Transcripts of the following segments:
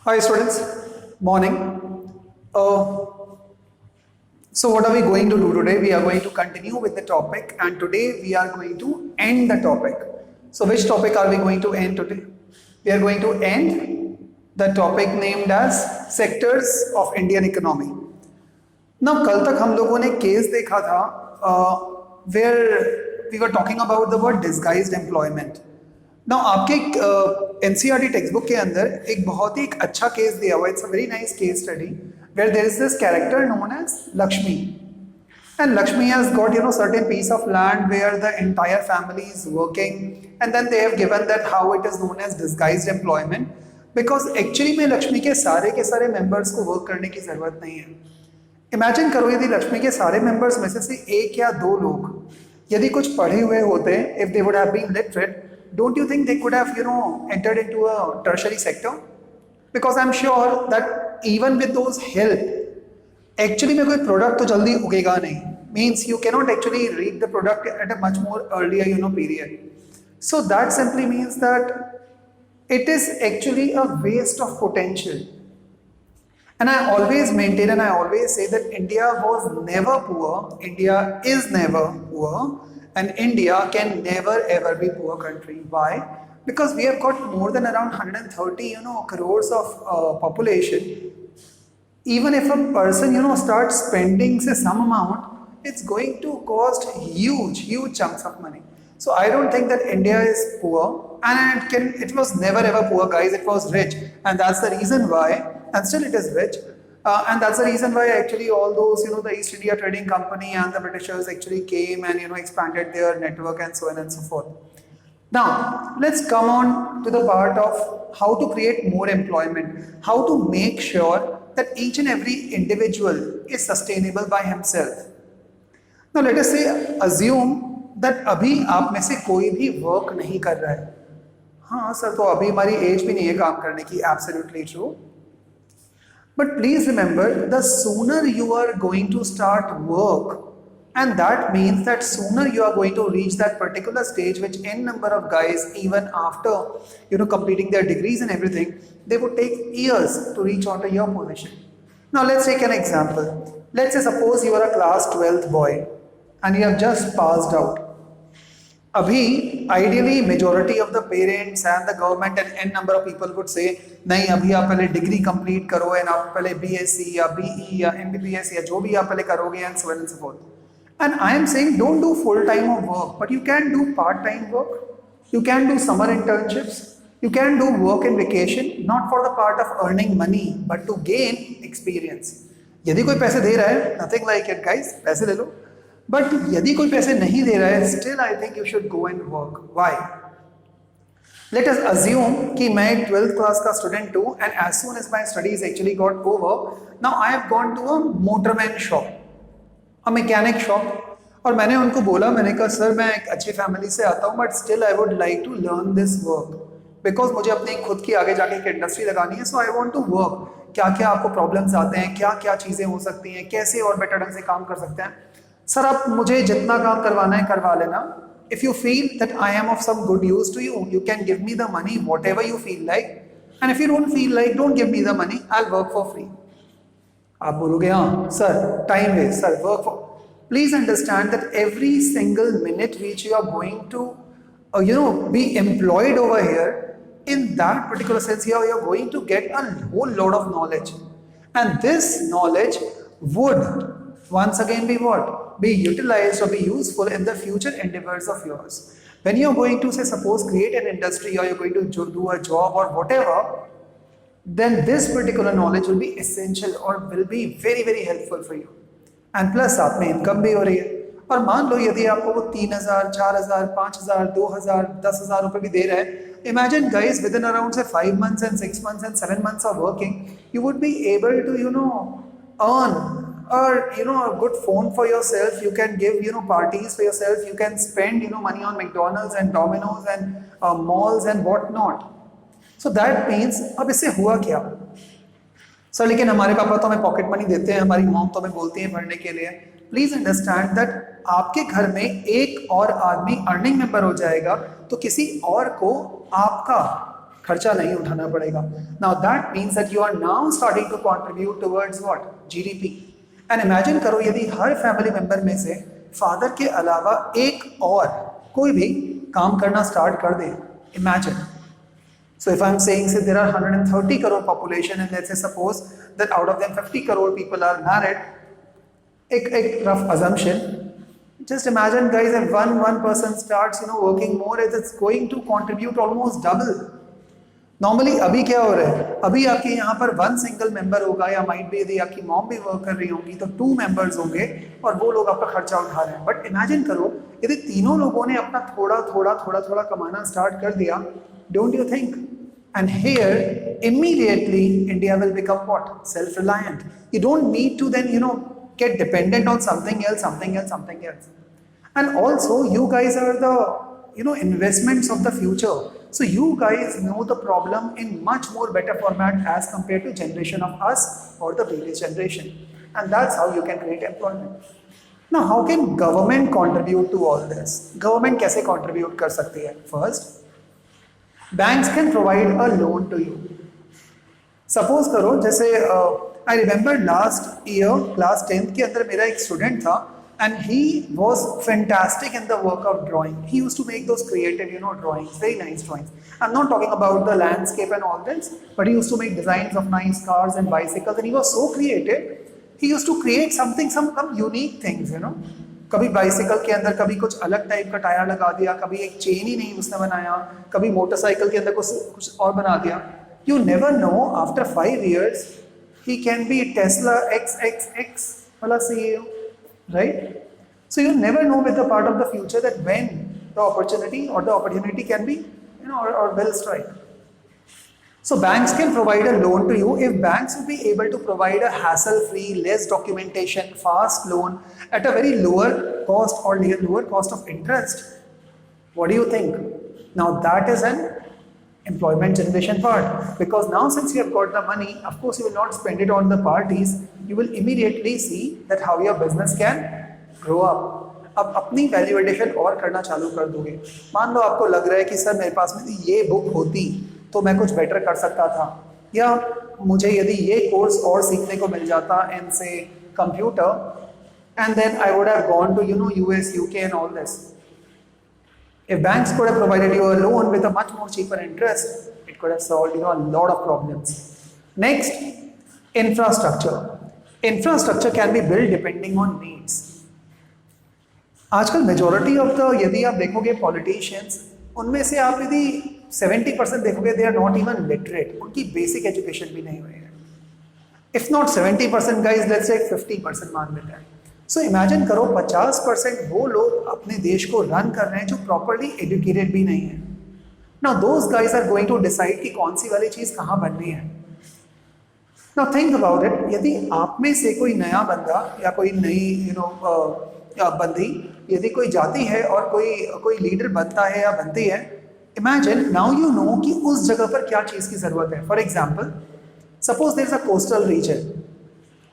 Hi students, morning. Uh, so what are we going to do today? We are going to continue with the topic and today we are going to end the topic. So which topic are we going to end today? We are going to end the topic named as sectors of Indian economy. Now कल तक हम लोगों ने case देखा था where we were talking about the word disguised employment. Now आपके NCERT text book के अंदर एक बहुत ही एक अच्छा केस दिया हुआ. It's a very nice case study where there is this character known as Lakshmi. And Lakshmi has got certain piece of land where the entire family is working, and then they have given that how it is known as disguised employment because actually में लक्ष्मी के सारे members को work करने की जरूरत नहीं है. Imagine करो यदि लक्ष्मी के सारे मेंबर्स में से एक या दो लोग यदि कुछ पढ़े हुए होते, if they would have been literate, don't you think they could have entered into a tertiary sector? Because I'm sure that even with those help actually में कोई प्रोडक्ट तो जल्दी उगेगा नहीं. Means you cannot actually reap the product at a much more earlier period. So that simply means that it is actually a waste of potential. And I always maintain and I always say that India was never poor, India is never poor, and India can never ever be poor country. Why? Because we have got more than around 130 crores of population. Even if a person starts spending say some amount, it's going to cost huge chunks of money. So I don't think that India is poor, and it was never ever poor, guys. It was rich, and that's the reason why, and still it is rich, and that's the reason why actually all those the East India Trading Company and the Britishers actually came and expanded their network and so on and so forth. Now let's come on to the part of how to create more employment, how to make sure that each and every individual is sustainable by himself. Now let us say assume that अभी आप में से कोई भी work नहीं कर रहा है. हाँ सर, तो अभी हमारी एज भी नहीं है काम करने की. Absolutely true. But please remember, the sooner you are going to start work, and that means that sooner you are going to reach that particular stage which n number of guys, even after completing their degrees and everything, they would take years to reach onto your position. Now let's take an example. Let's say suppose you are a class 12th boy and you have just passed out. अभी ideally majority of the parents and the government and n number of people would say नहीं, अभी आप पहले degree complete करो and आप पहले BSc या be या एमबीबीएस या जो भी आप पहले करोगे and so on and so fourth. And I am saying don't do full time of work, but you can do part time work, you can do summer internships, you can do work in vacation, not for the part of earning money but to gain experience. यदि कोई पैसे दे रहा है, nothing like it guys, पैसे ले लो. But यदि कोई पैसे नहीं दे रहा है, still I think you should go and work. Why? Let us assume कि मैं 12th क्लास का स्टूडेंट हूँ and as soon as my studies actually got over, now I have gone to a motorman shop, a mechanic shop, और मैंने उनको बोला, मैंने कहा सर मैं एक अच्छी फैमिली से आता हूँ but still I would like to learn this work because मुझे अपनी खुद की आगे जाके एक इंडस्ट्री लगानी है. सो आई वॉन्ट टू वर्क. क्या क्या आपको प्रॉब्लम्स आते हैं, क्या क्या चीज़ें हो सकती हैं, कैसे और बेटर ढंग से काम कर सकते हैं. सर आप मुझे जितना काम करवाना है करवा लेना. If you feel that I am of some good use to you, you can give me the money whatever you feel like, and if you don't feel like don't give me the money, I will work for free. आप बोलोगे हाँ sir time waste, sir work for. Please understand that every single minute which you are going to be employed over here, in that particular sense here you are going to get a whole lot of knowledge, and this knowledge would once again be what? Be utilized or be useful in the future endeavors of yours. When you are going to say suppose create an industry or you are going to do a job or whatever, then this particular knowledge will be essential or will be very very helpful for you. And plus साथ में income भी हो रही है. और मान लो यदि आपको वो 3,000, 4,000, 5,000, 2,000, 10,000 रुपए भी दे रहा है, imagine guys within around say 5 months and 6 months and 7 months of working, you would be able to earn or a good phone for yourself. You can give parties for yourself. You can spend money on McDonald's and Domino's and malls and what not. So that means अब इससे हुआ क्या sir? लेकिन हमारे पापा तो हमें pocket money देते हैं, हमारी मॉम तो हमें बोलती है पढ़ने के लिए. प्लीज अंडरस्टैंड दैट आपके घर में एक और आदमी अर्निंग मेंबर हो जाएगा तो किसी और को आपका खर्चा नहीं उठाना पड़ेगा. Now that means that you are now starting to contribute towards what? GDP. And imagine करो यदि हर फैमिली मेंबर में से फादर के अलावा एक और कोई भी काम करना स्टार्ट कर दे. Imagine. So if I'm saying say there are 130 crore population and let's say suppose that out of them 50 crore people are married, एक rough assumption. Just imagine guys, if one person starts working more, it's going to contribute almost double. Normally अभी क्या हो रहा है, अभी आपके यहाँ पर वन सिंगल मेंबर होगा या माइट भी यदि आपकी मॉम भी वर्क कर रही होंगी तो 2 मेंबर्स होंगे और वो लोग आपका खर्चा उठा रहे हैं. बट इमेजिन करो यदि तीनों लोगों ने अपना थोड़ा थोड़ा कमाना स्टार्ट कर दिया, don't you think? And here immediately India will become what? Self reliant. You don't need to then get dependent on something else. And also you guys are the investments of the future. So you guys know the problem in much more better format as compared to generation of us or the previous generation. And that's how you can create employment. Now how can government contribute to all this? Government कैसे contribute कर सकती है? First, banks can provide a loan to you. Suppose करो जैसे I remember last year class 10th के अंदर मेरा एक स्टूडेंट था and he was fantastic in the work of drawing. He used to make those creative drawings, very nice drawings. I'm not talking about the landscape and all this, but he used to make designs of nice cars and bicycles and he was so creative. He used to create some unique things, कभी bicycle के अंदर कभी कुछ अलग type का tyre लगा दिया, कभी एक चेन ही नहीं उसने बनाया, कभी मोटरसाइकिल के अंदर कुछ और बना दिया. You never know, after 5 years he can be Tesla XXX wala CEO, right? So you never know with the part of the future that when the opportunity can be or will strike. So banks can provide a loan to you. If banks will be able to provide a hassle-free, less documentation, fast loan at a very lower cost or lower cost of interest, what do you think? Now that is an employment generation part, because now since you have got the money, of course you will not spend it on the parties, you will immediately see that how your business can grow up. अब अपनी value addition और करना चालू कर दोगे. मान लो आपको लग रहा है कि सर मेरे पास में ये बुक होती तो मैं कुछ बेटर कर सकता था, या मुझे यदि ये कोर्स और सीखने को मिल जाता इन से computer and then I would have gone to US, UK and all this. If banks could have provided you a loan with a much more cheaper interest, it could have solved a lot of problems. Next, infrastructure. Infrastructure can be built depending on needs. आजकल majority of the यदि आप देखोगे politicians, उनमें से आप यदि 70% देखोगे they are not even literate, उनकी बेसिक एजुकेशन भी नहीं हुई है. If not 70% guys, let's say 50% मान लेते हैं. सो इमेजिन करो 50% वो लोग अपने देश को रन कर रहे हैं जो प्रॉपरली एजुकेटेड भी नहीं है. Now those guys are going to decide कि कौन सी वाली चीज़ कहाँ बननी है. Now think about it. यदि आप में से कोई नया बंदा या कोई नई बंदी यदि कोई जाती है और कोई लीडर बनता है या बनती है, इमेजिन नाउ यू नो कि उस जगह पर क्या चीज़ की ज़रूरत है. For example, suppose there is a coastal region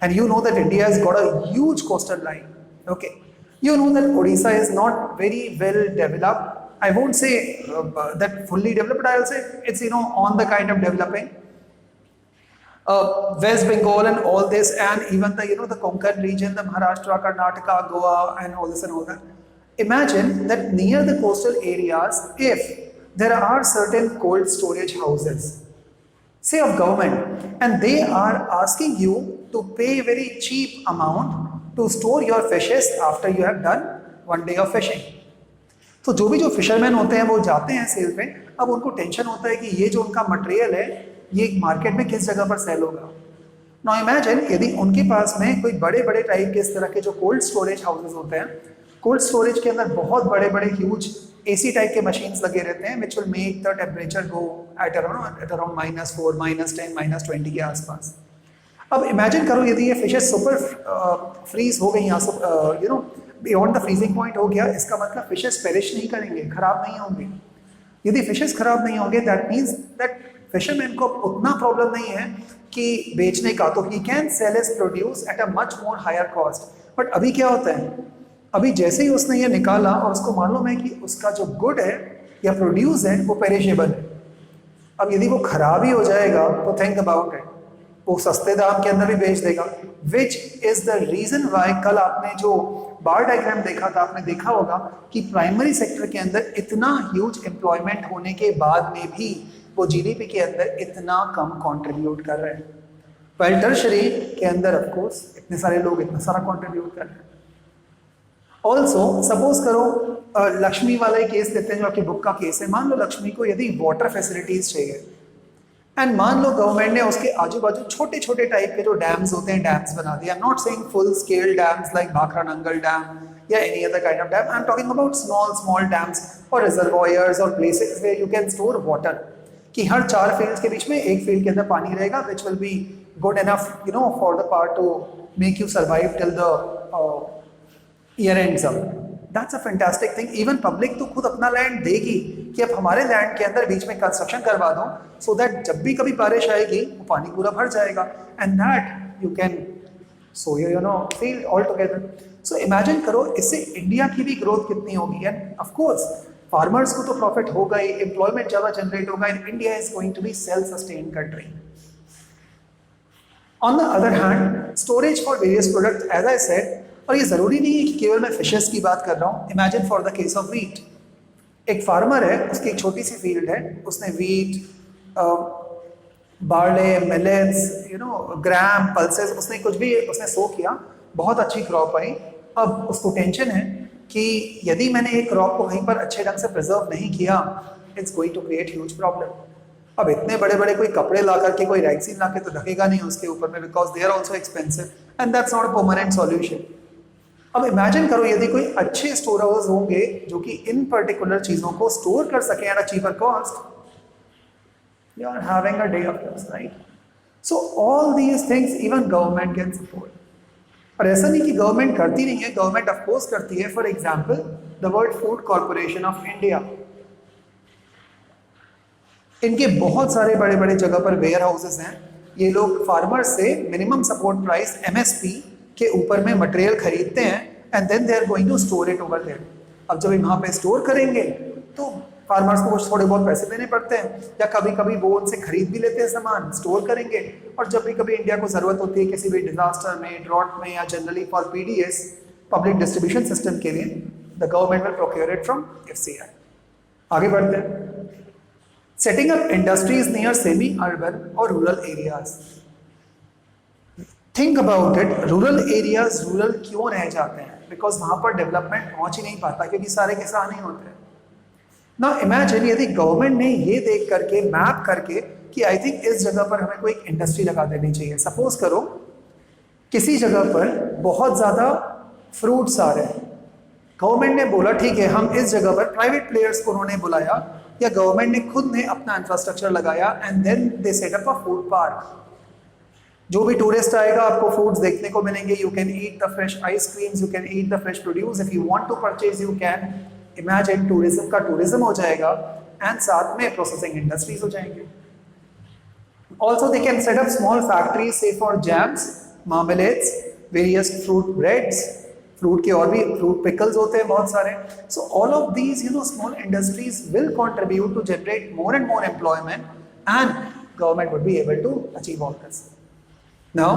and you know that India has got a huge coastal line. Okay, you know that Odisha is not very well developed. I won't say that fully developed, but I'll say it's on the kind of developing. West Bengal and all this, and even the the Konkan region, the Maharashtra, Karnataka, Goa, and all this and all that. Imagine that near the coastal areas, if there are certain cold storage houses, say of government, and they are asking you to pay a very cheap amount to store your fishes after you have done one day of fishing. तो जो भी fisherman होते हैं वो जाते हैं cell पे. अब उनको टेंशन होता है कि ये जो उनका मटेरियल है ये मार्केट में किस जगह पर सेल होगा. नाउ इमेजिन यदि उनके पास में कोई बड़े बड़े टाइप के इस तरह के जो कोल्ड स्टोरेज हाउसेज होते हैं, कोल्ड स्टोरेज के अंदर बहुत बड़े बड़े ह्यूज AC टाइप के मशीन्स लगे रहते हैं, which will make the temperature go at around -4, -10, -20 के आसपास. अब इमेजिन करो यदि ये फिशेस सुपर फ्रीज हो गई यहाँ बियॉन्ड द फ्रीजिंग पॉइंट हो गया, इसका मतलब फिशेस पेरिश नहीं करेंगे, खराब नहीं होंगे. यदि फिशेस खराब नहीं होंगे दैट मीन्स दैट फिशरमैन को उतना प्रॉब्लम नहीं है कि बेचने का, तो he can sell his produce at a much more higher cost. But अभी क्या होता है, अभी जैसे ही उसने ये निकाला और उसको मालूम है कि उसका जो गुड है या प्रोड्यूस है वो पेरिशेबल है, अब यदि वो खराब ही हो जाएगा तो थिंक अबाउट इट, वो सस्ते दाम के अंदर भी बेच देगा, which is the reason why कल आपने जो बार डायग्राम देखा था, आपने देखा होगा कि प्राइमरी सेक्टर के अंदर इतना ह्यूज एम्प्लॉयमेंट होने के बाद में भी वो जीडीपी के अंदर इतना कम कंट्रीब्यूट कर रहे हैं, पर टर्शरी के अंदर ऑफ कोर्स इतने सारे लोग इतना सारा कंट्रीब्यूट कर रहे हैं। ऑल्सो सपोज करो लक्ष्मी वाला ही केस लेते हैं जो आपकी बुक का केस है। मान लो लक्ष्मी को यदि वाटर फैसिलिटीज चाहिए एंड मान लो गवर्नमेंट ने उसके आजू बाजू छोटे छोटे टाइप के जो डैम्स होते हैं डैम्स बना दिया। I am not saying full scale dams like Bhakra Nangal dam या any other kind of dam, I am talking about small dams और रिजर्वॉयर्स और places where you can store water, कि हर 4 फील्ड्स के बीच में एक फील्ड के अंदर पानी रहेगा which will be good enough you know for the part two make you survive till the year ends up. That's a fantastic thing. Even public तो खुद अपना लैंड देगी कि अब हमारे लैंड के अंदर बीच में कंस्ट्रक्शन करवा दो सो दैट जब भी कभी बारिश आएगी वो पानी पूरा भर जाएगा and that you can so you know field all together. So imagine करो इससे इंडिया की भी ग्रोथ कितनी होगी एंड ऑफ कोर्स फार्मर्स को तो प्रॉफिट होगा ही, एम्प्लॉयमेंट ज्यादा जनरेट होगा and India is going to be self sustained country. On the other hand storage for various products as I said, और ये जरूरी नहीं है कि केवल मैं फिशेस की बात कर रहा हूँ। Imagine for the case of wheat, एक फार्मर है, उसकी एक छोटी सी फील्ड है, उसने wheat, barley, millets, you know gram, pulses, उसने कुछ भी उसने सो किया, बहुत अच्छी क्रॉप आई। अब उसको टेंशन है कि यदि मैंने एक क्रॉप को कहीं पर अच्छे ढंग से प्रिजर्व नहीं किया, it's going to create huge problem. अब इतने बड़े बड़े कोई कपड़े ला करके, कोई रैक्सीन ला के तो ढकेगा नहीं उसके ऊपर में, because they are also expensive and that's not a permanent solution. अब इमेजिन करो यदि कोई अच्छे स्टोर हाउस होंगे जो कि इन पर्टिकुलर चीजों को स्टोर कर सके at a cheaper cost, you are having a day of loss, right? So all these things even government can support. और ऐसा नहीं कि गवर्नमेंट करती नहीं है, गवर्नमेंट ऑफ कोर्स करती है। For example the world food corporation of India, इनके बहुत सारे बड़े बड़े जगह पर वेयर हाउसेस हैं। ये लोग फार्मर्स से मिनिमम सपोर्ट प्राइस MSP के ऊपर में मटेरियल खरीदते हैं and then they are going to store it over there. अब जब वहाँ पे स्टोर करेंगे तो फार्मर्स को कुछ थोड़े बहुत पैसे देने पड़ते हैं, या कभी कभी वो उनसे खरीद भी लेते हैं सामान, स्टोर करेंगे, और जब भी कभी इंडिया को जरूरत होती है किसी भी डिजास्टर में, ड्रॉट में, या generally for PDS public distribution system के लिए, the government will procure it from FCI। आगे बढ़ते हैं। Setting up industries near semi urban और rural areas. Think about it, rural areas rural क्यों रह जाते हैं? बिकॉज वहां पर डेवलपमेंट पहुंच ही नहीं पाता, क्योंकि सारे किसान ही होते हैं ना। इमेजिन यदि गवर्नमेंट ने ये देख करके, मैप करके कि आई थिंक इस जगह पर हमें कोई एक इंडस्ट्री लगा देनी चाहिए। सपोज करो किसी जगह पर बहुत ज्यादा फ्रूट्स आ रहे हैं, गवर्नमेंट ने बोला ठीक है हम इस जगह पर, प्राइवेट प्लेयर्स को उन्होंने बुलाया या गवर्नमेंट ने खुद ने अपना इंफ्रास्ट्रक्चर लगाया and then they set up a food park. जो भी टूरिस्ट आएगा आपको फूड्स देखने को मिलेंगे, you can eat the fresh ice creams, you can eat the fresh produce, if you want to purchase you can. Imagine tourism का tourism हो जाएगा एंड साथ में प्रोसेसिंग इंडस्ट्रीज हो जाएंगे। Also they can set up small factories से for jams, marmalades, various fruit breads, fruit के और भी फ्रूट पिकल्स होते हैं बहुत सारे। So all of these you know small industries will contribute to generate more and more employment and government would be able to achieve all this. Now,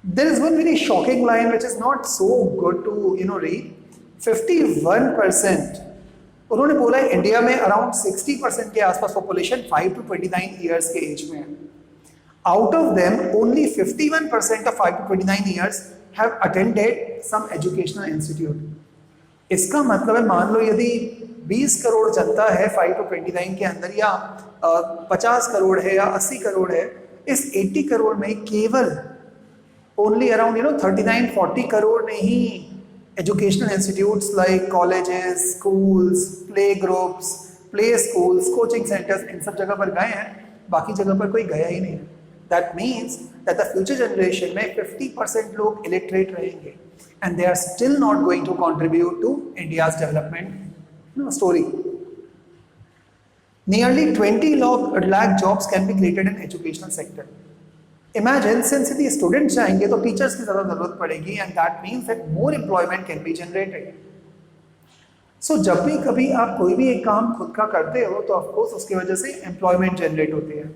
there is one very shocking line which is not so good to read. 51% उन्होंने बोला है India में around 60% के आसपास population 5 to 29 years के age में है। Out of them only 51% ऑफ 5 to 29 years have attended some educational institute. इसका मतलब है मान लो यदि 20 करोड़ जनता है 5 to 29 के अंदर, या 50 करोड़ है या 80 करोड़ है, इस 80 करोड़ में केवल ओनली अराउंड 39-40 करोड़ ने ही educational institutes like colleges, schools, play groups, play schools, coaching centres, इन सब जगह पर गए हैं, बाकी जगह पर कोई गया ही नहीं है। That means that the future generation में 50% लोग इलिटरेट रहेंगे and they are still not going to contribute to India's development story. Nearly 20 lakh jobs can be created in educational sector. Imagine, since the students जाएंगे तो teachers की ज़्यादा ज़रूरत पड़ेगी and that means that more employment can be generated. सो जब भी कभी आप कोई भी एक काम खुद का करते हो तो ऑफकोर्स उसकी वजह से एम्प्लॉयमेंट जनरेट होती है.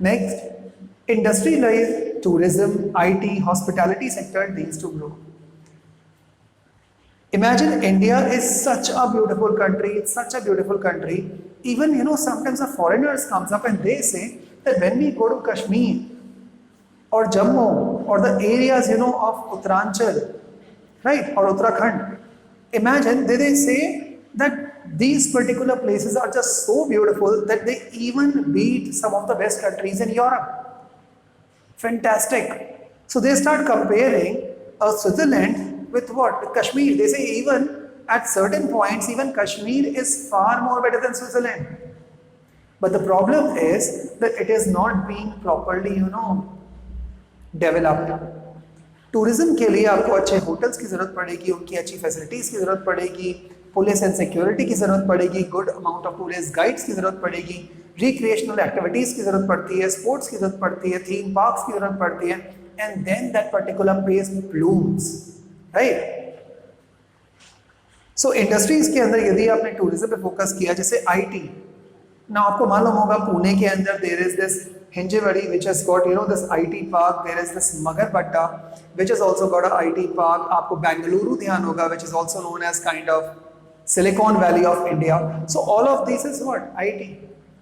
Next, industry like tourism, IT, hospitality sector needs to grow. Imagine India is such a beautiful country, it's such a beautiful country. Even, sometimes the foreigners comes up and they say that when we go to Kashmir or Jammu or the areas, of Uttaranchal, right, or Uttarakhand, imagine they say that these particular places are just so beautiful that they even beat some of the best countries in Europe. Fantastic. So they start comparing Switzerland with what? With Kashmir. They say even at certain points, even Kashmir is far more better than Switzerland. But the problem is that it is not being properly, developed. Tourism के लिए आपको अच्छे hotels की ज़रूरत पड़ेगी, उनकी अच्छी facilities की ज़रूरत पड़ेगी, पुलिस एंड सिक्योरिटी की ज़रूरत पड़ेगी, good amount of tourist guides की ज़रूरत पड़ेगी, रिक्रिएशनल एक्टिविटीज़ की ज़रूरत पड़ती है, स्पोर्ट्स की ज़रूरत पड़ती है, थीम पार्क्स की ज़रूरत पड़ती है, and then that particular place blooms, right. So industries के अंदर यदि आपने टूरिज्म पे फोकस किया, जैसे आईटी ना, आपको मालूम होगा पुणे के अंदर there is this Hinjewadi which has got this IT park. There is this Magarpatta which has also got a IT park. आपको बेंगलुरु ध्यान होगा which is also known as kind of Silicon Valley of India. So all of this is what? IT.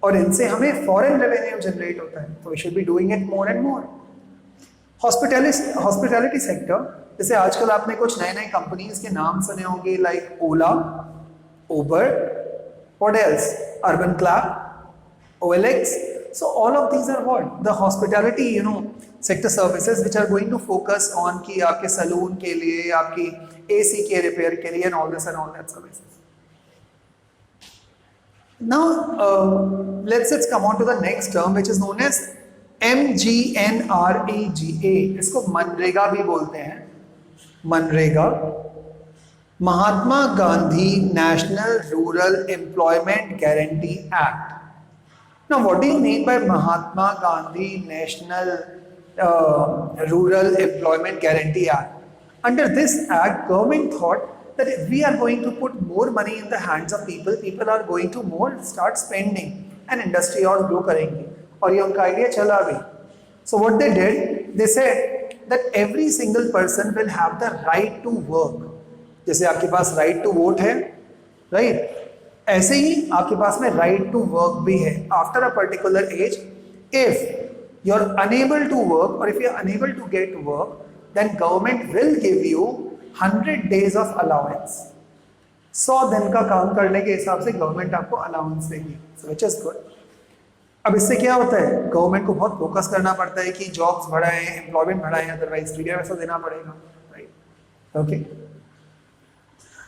और इनसे हमें foreign revenue generate होता है, तो we should be doing it more and more. Hospitality sector, जैसे आजकल आपने कुछ नए नए कंपनीज के नाम सुने होंगे like Ola, Uber, what else? Urban Clap, OLX. So all of these are what? The hospitality, sector services which are going to focus on कि आपके सलून के लिए, आपकी AC के रिपेयर के लिए, and all this and all that services. Now let's come on to the next term which is known as MGNREGA. इसको मनरेगा भी बोलते हैं. मनरेगा, Mahatma Gandhi national rural employment guarantee act. Now, what do you mean by Mahatma Gandhi National Rural Employment Guarantee Act? Under this act, government thought that if we are going to put more money in the hands of people, people are going to more start spending and industry और grow करेंगे. और ये उनका idea चला भी. So what they did, they said that every single person will have the right to work. जैसे आपके पास right to vote है, right? ऐसे ही आपके पास में राइट टू वर्क भी है. After a particular age, if you are unable to work और if you are unable to get work, then government will give you 100 days of allowance. 100 दिन का काम करने के हिसाब से गवर्नमेंट आपको अलाउंस देगी, व्हिच इज गुड. अब इससे क्या होता है, गवर्नमेंट को बहुत फोकस करना पड़ता है कि जॉब्स बढ़ाएं, एम्प्लॉयमेंट बढ़ाएं, अदरवाइज फ्री वैसा देना पड़ेगा, right? Okay.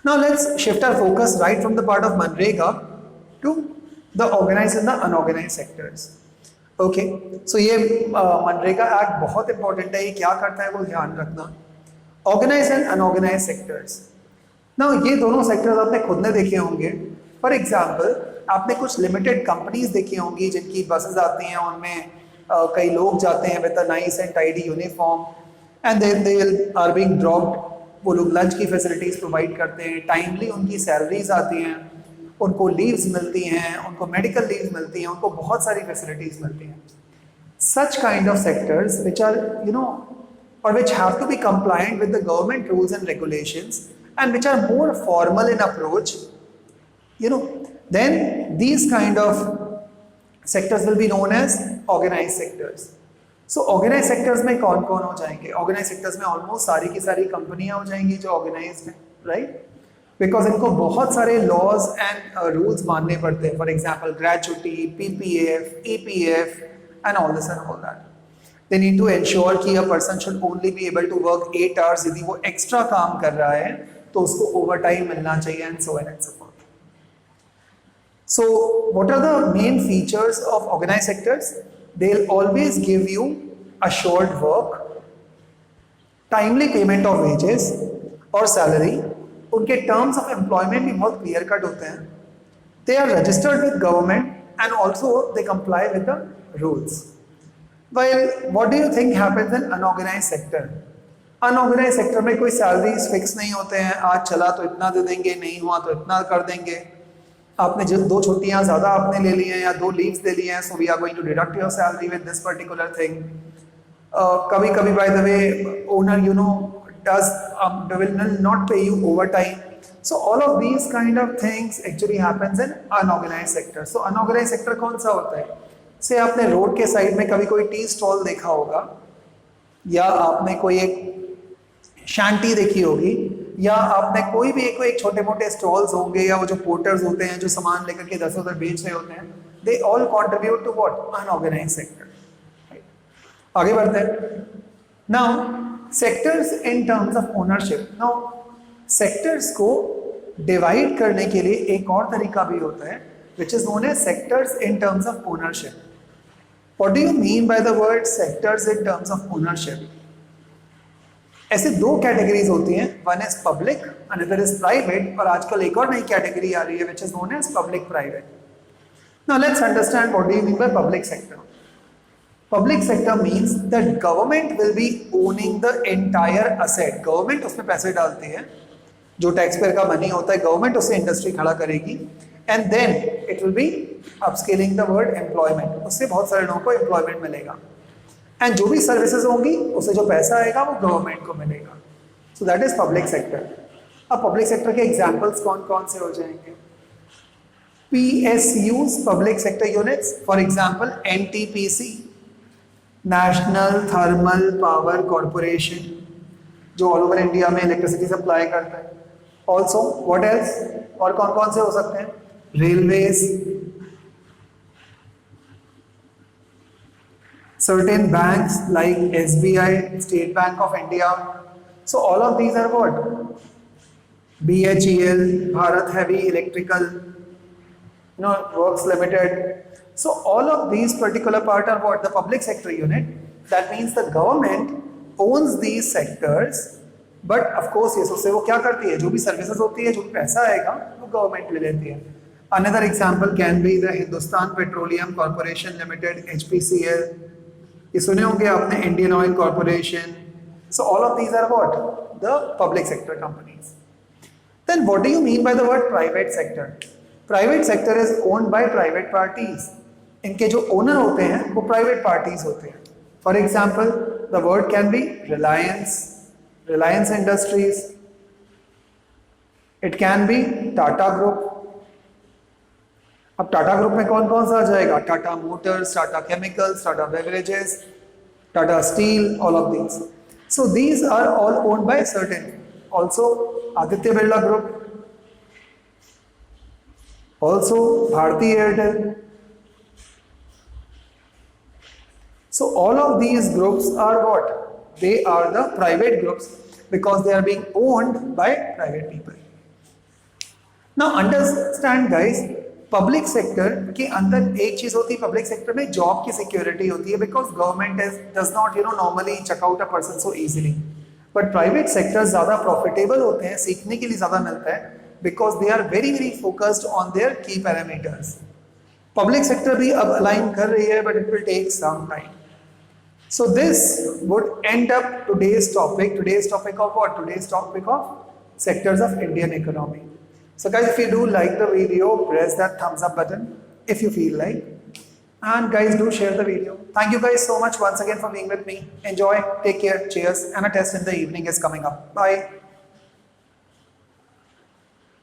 Now let's shift our focus right from the part of Manrega to the organized and the unorganized sectors. Okay, so ये मनरेगा एक्ट बहुत इंपॉर्टेंट है. ये क्या करता है वो ध्यान रखना. Organized and unorganized sectors. Now ये दोनों सेक्टर्स आपने खुद ने देखे होंगे. फॉर एग्जांपल, आपने कुछ लिमिटेड कंपनीज देखी होंगी जिनकी बसेस आती हैं, उनमें कई लोग जाते हैं with a nice and tidy uniform, and then they are being dropped. वो लोग लंच की फैसिलिटीज़ प्रोवाइड करते हैं, टाइमली उनकी सैलरीज आती हैं, उनको लीव्स मिलती हैं, उनको मेडिकल लीव्स मिलती हैं, उनको बहुत सारी फैसिलिटीज़ मिलती हैं. Such kind of sectors which are or which have to be compliant with the government rules and regulations and which are more formal in approach, then these kind of sectors will be known as organized sectors. So organized sectors में कौन कौन हो जाएंगे? Organized sectors में almost सारी की सारी कंपनियां हो जाएंगी जो organized हैं, right? Because इनको बहुत सारे laws and rules मानने पड़ते हैं. For example, gratuity, PPF, EPF and all this and all that. They need to ensure कि a person should only be able to work 8 hours. यदि वो extra काम कर रहा है तो उसको overtime मिलना चाहिए and so on and so forth. So what are the main features of organized sectors? They'll always give you assured work, timely payment of wages or salary. उनके terms of employment भी बहुत clear cut होते हैं. They are registered with government and also they comply with the rules. Well, what do you think happens in unorganized sector? Unorganized sector में कोई salaries fix नहीं होते हैं, आज चला तो इतना दे देंगे, नहीं हुआ तो इतना कर देंगे। आपने जो 2 छुट्टियां ज़्यादा आपने ले ली हैं या 2 लीव्स ले ली हैं, so we are going to deduct your salary with this particular thing. कभी कभी by the way owner you know does will not pay you overtime. So all of these kind of things actually happens in unorganized sector. So unorganized sector कौन सा होता है? से आपने road के side में कभी कोई टी स्टॉल देखा होगा, या आपने कोई एक शांति देखी होगी, या आपने कोई भी एक छोटे मोटे स्टॉल्स होंगे, या वो जो पोर्टर्स होते हैं जो सामान लेकर के दर उधर बेच रहे होते हैं, they all contribute to what? Unorganised sector. आगे बढ़ते हैं। Now sectors in terms of ownership. Now sectors को डिवाइड करने के लिए एक और तरीका भी होता है, which is known as sectors in terms of ownership. What do you mean by the word sectors in terms of ownership? ऐसे 2 कैटेगरीज होती हैं, one is public, another is private, और आजकल एक और नई कैटेगरी आ रही है which is known as public private. Now let's understand what do you mean by public sector. Public sector means that government will be owning the entire asset. Government उसमें पैसे डालती है, जो टैक्स पेयर का money होता है, government उससे industry खड़ा करेगी, and then it will be upskilling the word employment. उससे बहुत सारे लोगों को एम्प्लॉयमेंट मिलेगा, एंड जो भी सर्विसेज होंगी उससे जो पैसा आएगा वो गवर्नमेंट को मिलेगा। So that is public sector. अब पब्लिक सेक्टर के एग्जाम्पल्स कौन कौन से हो जाएंगे? PSUs, public sector units, for example NTPC, national thermal power corporation, जो ऑल ओवर इंडिया में इलेक्ट्रिसिटी सप्लाई करता है। ऑल्सो व्हाट एल्स, और कौन कौन से हो सकते हैं? Railways, certain banks like SBI, State Bank of India. So all of these are what? BHEL, Bharat Heavy Electrical, Works Limited. So all of these particular part are what? The public sector unit. That means the government owns these sectors, but of course yes, उससे वो क्या करती है? जो भी services होती है, जो भी पैसा आएगा वो गवर्नमेंट ले लेती है। Another example can be the Hindustan Petroleum Corporation Limited, HPCL. ये सुने होंगे आपने, Indian Oil Corporation. So all of these are what? The public sector companies. Then what do you mean by the word private sector? Private sector is owned by private parties. इनके जो owner होते हैं वो private parties होते हैं। For example the word can be Reliance Industries, it can be Tata Group. अब टाटा ग्रुप में कौन कौन सा आ जाएगा? Tata Motors, Tata Chemicals, Tata Beverages, Tata Steel, all of these. So these are all owned by certain. Also Aditya Birla Group, also Bharti Airtel. So all of these groups are what? They are the private groups because they are being owned by private people. Now understand guys, public sector के अंदर एक चीज होती है, public sector में job की security होती है, because government does not normally check out a person so easily. But private sector ज़्यादा profitable होते हैं, सीखने के लिए ज़्यादा मिलता है, because they are very focused on their key parameters. Public sector भी अब align कर रही है, but it will take some time. So this would end up today's topic. Today's topic of what? Today's topic of sectors of Indian economy. So guys, if you do like the video, press that thumbs up button if you feel like. And guys, do share the video. Thank you guys so much once again for being with me. Enjoy, take care, cheers, and a test in the evening is coming up. Bye.